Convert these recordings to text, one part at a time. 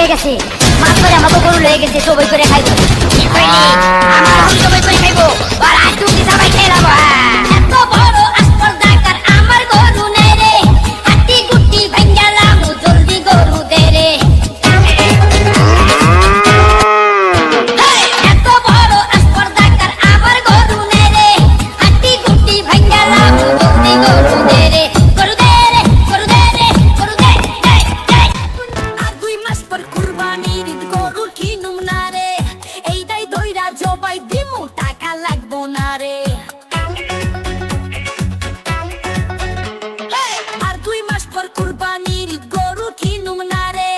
হয়ে গেছে, মাছ করে আমাকে গরু লয়ে গেছে, সবাই করে খাইবো। কি কইলি? আমার আমি সবাই করে খাইবো, আর আজ তুমি সবাই খেলাবো। এত বড় আসপর্দাকার আমার গরু নেই রে, হাতি গুটি ভাঙ্গালাম জলদি গরু দে রে। এত বড় আসপর্দাকার আমার গরু নেই রে, হাতি গুটি ভাঙ্গালাম জলদি গরু দে রে। গরু দে রে, গরু দে রে, গরু দে দে দে। আর 2 মাস পর কুরবানির ঈদ গরু কিনুম না রে, এইটাই দইরা জবাই দিমু টাকা লাগবো না রে। আর 2 মাস পর কুরবানির ঈদ গরু কিনুম না রে,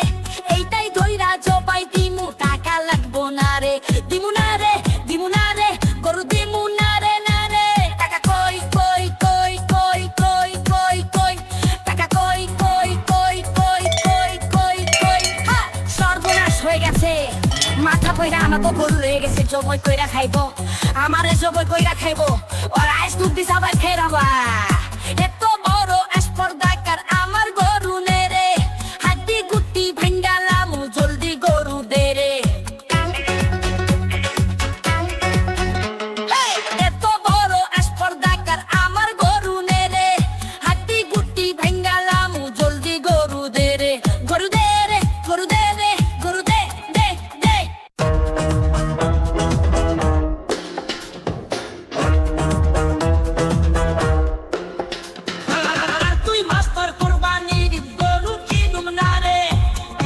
এইটাই দইরা জবাই দিমু টাকা লাগবো না রে। দিমু না রে, দিমু না রে, গরু দিমু না রে না রে। টাকা কই কই কই কই কই কই কই, টাকা কই কই কই কই কই কই কই। সর্বনাশ হয়ে গেছে, মাথা পয়রা আমাকে গরু রয়ে গেছে, জবই কইরা খাইবো, আমারে জবই কইরা খাইবো, আর আইস তুই সবাই খেরাবা। এত বড় আসপর্দাকার আমার গরু নে রে, হাড্ডি গুটি ভাঙ্গালাম জলদি গরু দে রে। এত বড় আসপর্দাকার আমার গরু নে রে, হাড্ডি গুটি ভাঙ্গালাম জলদি গরু দে রে। গরু দে রে, গরু দে রে, গরু দে দে দে। আর 2 মাস পর কুরবানির ঈদ গরু কিনুম না রে,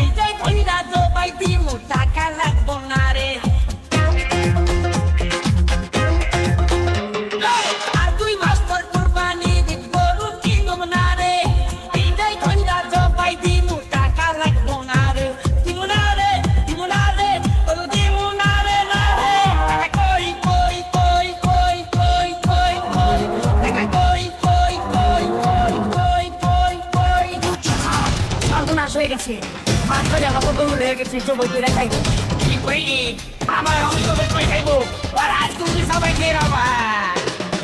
এইটাই কইরা জবাই দিমু টাকা লাগবো না রে। আর 2 মাস পর কুরবানির ঈদ গরু কিনুম না রে, এইটাই কইরা জবাই দিমু টাকা লাগবো না রে। দিমু না রে, দিমু না রে, গরু দিমু না রে না রে। টাকা কই কই কই কই কই কই কই, টাকা কই কই কই কই কই কই কই। সর্বনাশ হয়ে গেছে, মাছ ধরে আমাকে গরু রয়ে গেছে, জবই কইরা খাইবো। কি কইলি? আমার আমি জবই কই খাইবো, আর আজ তুমি সবাই খেরাবা।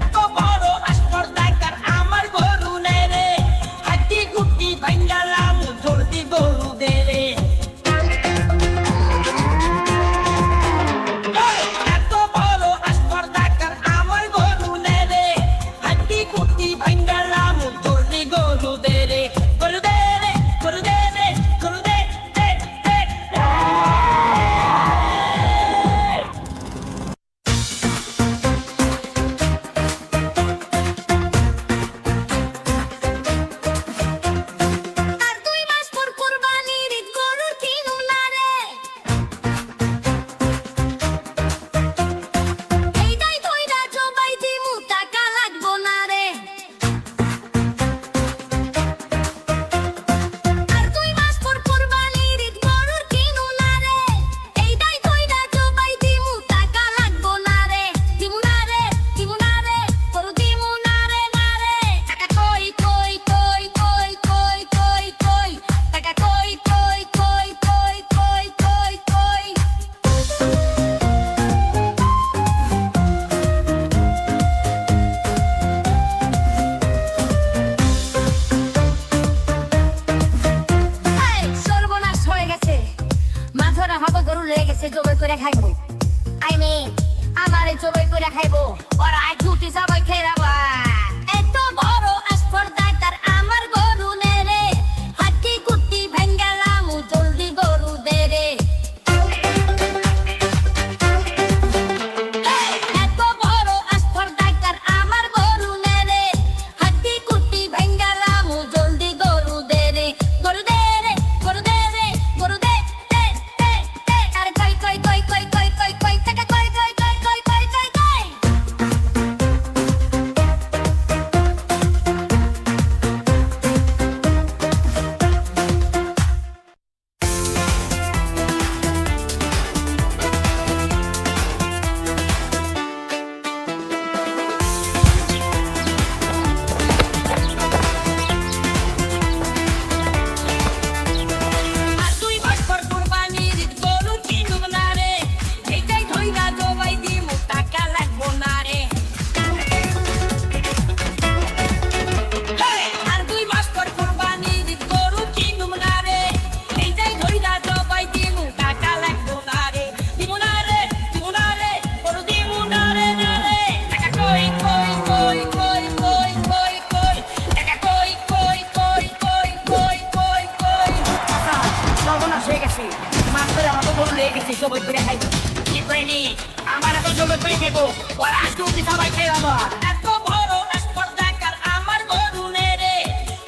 এত বড় আসপর্দাকার আমার গরু নে রে, হাড্ডি গুটি ভাঙ্গালাম জলদি গরু দে রে। এত বড় আসপর্দাকার আমার গরু নে রে, হাড্ডি গুটি ভাঙ্গালাম জলদি গরু দে রে। গরু দে রে, গরু দে রে, গরু দে দে দে। আর 2 মাস পর কুরবানির ঈদ গরু কিনুম না রে, এইটাই কইরা জবাই দিমু টাকা লাগবো না রে। আর 2 মাস পর কুরবানির ঈদ গরু কিনুম না রে, এইটাই কইরা জবাই দিমু টাকা লাগবো না রে। দিমু না রে, দিমু না রে, গরু দিমু না রে না রে। টাকা কই কই কই কই কই কই কই, টাকা কই কই কই কই কই কই কই। সর্বনাশ হয়ে গেছে, মাথার আমাকে গরু লয়ে গেছে, জবাই করে খাইবো। আমারে জবাই করে খাইবো, আর আজ দুটি সবাই খেরাবা। এত বড় আসপর্দাকার আমার গরু নে রে, হাড্ডি গুটি ভাঙ্গালাম জলদি গরু দে রে। এত বড় আসপর্দাকার আমার গরু নে রে, হাড্ডি গুটি ভাঙ্গালাম জলদি গরু দে রে। গরু দে রে, গরু দে রে, গরু দে দে দে দে। আর কই কই কই কই কই কই কই, টাকা কই কই কই কই কই কই কই। গেছে মাছ ধরে আমাকে গরু লেগে গেছে সবাই করে খাইবো কি করিনি আমার এখন সবাই করে খাইবো ওর আজকে অব্দি সবাই খেয়ে যাবো এত বড় স্পর্ধাকার আমার গরু নে রে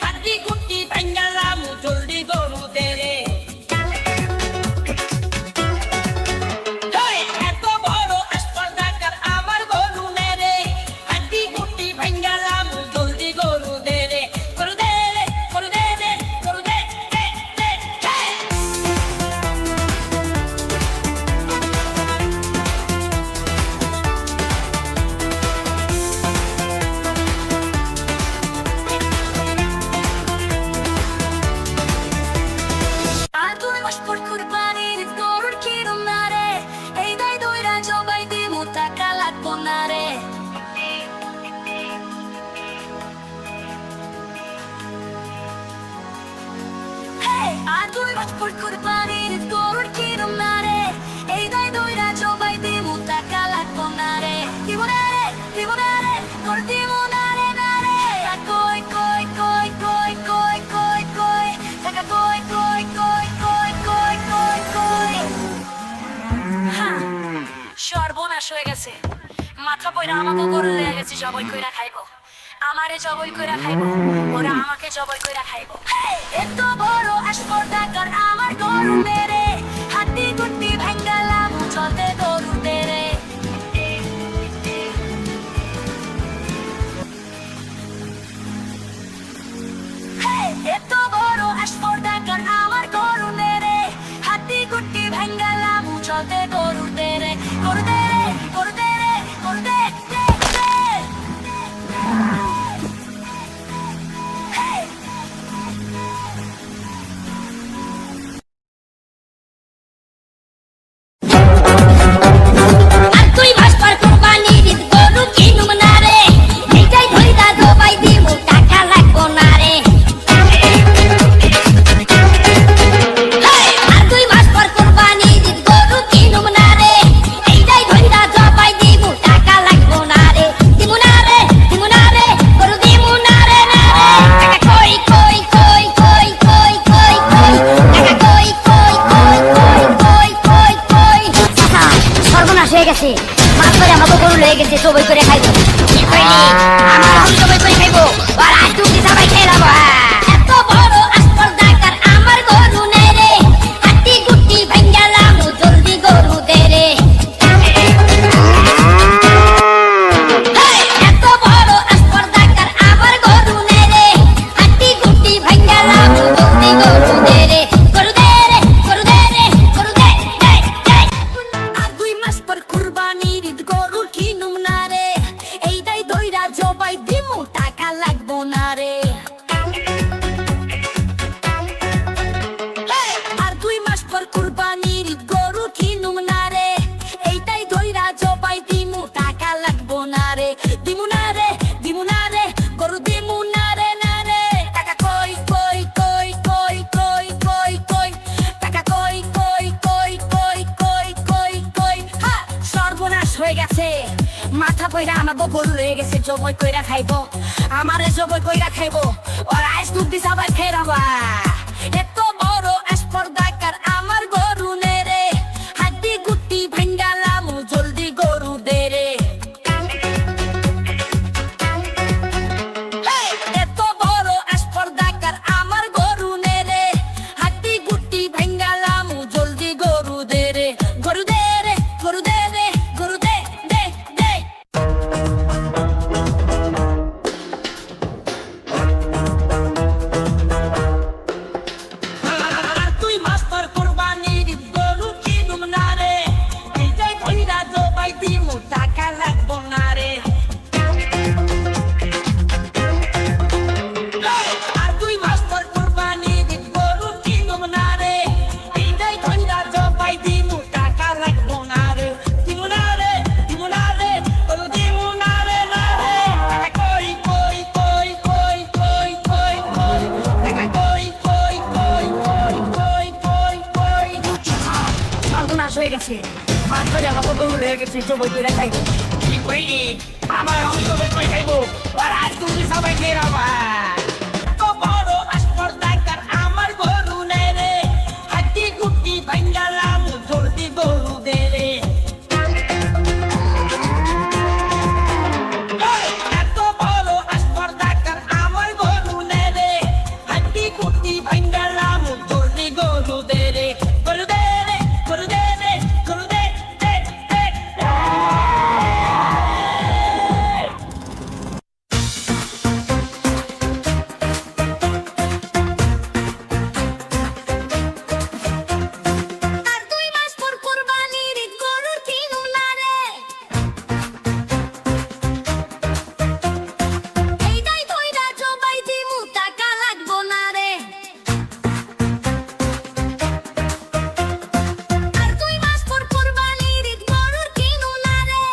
হাড্ডি গুটি ভাঙ্গালাম জলদি গরু দে রে এত বড় স্পর্ধাকার আমার গরু নে রে হাড্ডি গুটি ভাঙ্গালাম জলদি গরু দে রে গরু দে রে গরু দে রে গরু দে দে দে আর তুই মাসপর কুরবানির গরুর কিরম না রে এই দাই দইরা জবাই দিমু টাকা লাগবো না রে আর তুই মাসপর কুরবানির গরুর কিরম না রে এই দাই দইরা জবাই দিমু টাকা লাগবো না রে দিব না রে দিব না রে তোর দিব না রে না রে কই কই কই কই কই কই কই টাকা কই কই কই কই কই কই কই হ্যাঁ সর্বনাশ হয়ে গেছে মাথা পয়রা আমাকে গরু লেগে গেছে জবাই কইরা খাইবো আমারে জবাই কইরা খাইবো ওরা আমাকে জবাই কইরা খাইবো এত বড় স্পর্ধাকার আমার গরু মেরে হাড্ডি গুটি ভাঙ্গালাম চলতে গরু দেরে এত বড় স্পর্ধাকার আমার গরু মেরে হাড্ডি গুটি ভাঙ্গালাম চলতে গরু দেরে গরু দেরে গরু দেরে গরু দে দে দে আর তুই মাসপর কুরবানির গরু কিনুম না রে এইটাই ধইরা জবাই দিমু টাকা লাগবো না রে আর তুই মাসপর কুরবানির গরু কিনুম না রে এইটাই ধইরা জবাই দিমু টাকা লাগবো না রে দিমু না রে দিমু না রে গরু দিমু না রে না রে টাকা কই কই কই কই কই কই কই টাকা কই কই কই কই কই কই কই সর্বনাশ হয়ে গেছে মাছ ধরে আমাকে গরু লেগে গেছে সবাই করে খাইবো কি করিনি আমার এখন সবাই করে খাইবো আর আজকে অব্দি সবাই খেয়ে যাবো এত বড় স্পর্ধাকার আমার গরু নে রে হাড্ডি গুটি ভাঙ্গালাম জলদি গরু দে রে এত বড় স্পর্ধাকার আমার গরু নে রে হাড্ডি গুটি ভাঙ্গালাম জলদি গরু দে রে গরু দে রে গরু দে রে গরু দে দে দে আর দুই মাস পর কুরবানির গরু কিনুম না রে এইটাই দইরা জবাই দিমু টাকা লাগবো না রে আর দুই মাস পর কুরবানির গরু কিনুম না রে এইটাই দইরা জবাই দিমু টাকা লাগবো না রে দিমু না রে দিমু না রে গরু দিমু না রে না রে টাকা কই কই কই কই কই কই কই টাকা কই কই কই কই কই কই কই হ্যাঁ সর্বনাশ হয়ে গেছে মাথা পয়রা আমাকে গরু লেগে গেছে জবাই কইরা খাইবো আমারে জবাই কইরা খাইবো ওর আইস দুধ সবাই খেয়ে যাবা এত বড় স্পর্ধাকার আমার গরু নে রে হাড্ডি গুটি ভাঙ্গালাম জলদি গরু দে রে এত বড় স্পর্ধাকার আমার গরু নে রে হাড্ডি গুটি ভাঙ্গালাম জলদি গরু দে রে গরু দে রে গরু দে রে গরু দে দে দে আর তুই মাস্টার কুরবানির গরু কিনুম না রে এইটাই ধইরা জবাই দিমু টাকা লাগবো না রে আর তুই মাস্টার কুরবানির গরু কিনুম না রে এইটাই ধইরা জবাই দিমু টাকা লাগবো না রে দিমু না রে দিমু না রে গরু দিমু না রে না রে টাকা কই কই কই কই কই কই কই টাকা কই কই কই কই কই কই কই সর্বনাশ হয়ে গেছে মাছ ধরে আমাকে গরু লেগে গেছে সবাই করে খাইবো কি করিনি আমার এখন সবাই করে খাইবো আর আজকে অব্দি সবাই খেয়ে যাবো এত বড় স্পর্ধাকার আমার গরু নে রে হাড্ডি গুটি দে রে গরু দে রে গরু দে রে গরু দে দে দে আর 2 মাস পর কুরবানির ঈদ গরুর কিনুম না রে এইটাই ধইরা জবাই দিমু টাকা লাগবো না রে আর 2 মাস পর কুরবানির ঈদ গরুর কিনুম না রে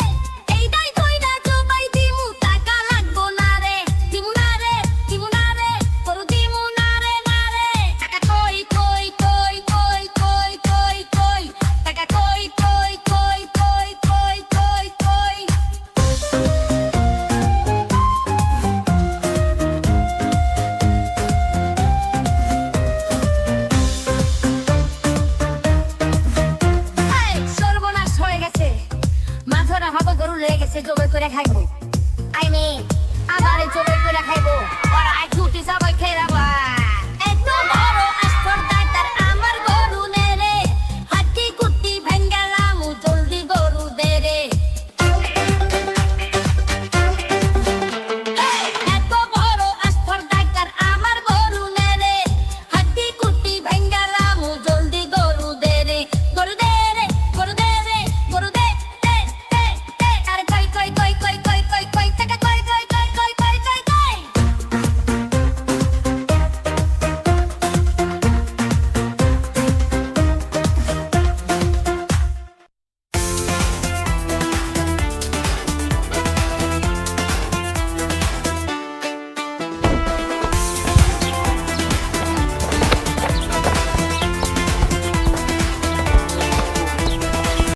এইটাই ধইরা জবাই দিমু টাকা লাগবো না রে দিমু না রে গরু দিমু না রে টাকা কই কই কই কই কই কই কই টাকা কই কই কই কই কই কই কই এই সর্বনাশ হয়ে গেছে মাথরা হব গরু লেগে গেছে জবাই করে খাইবো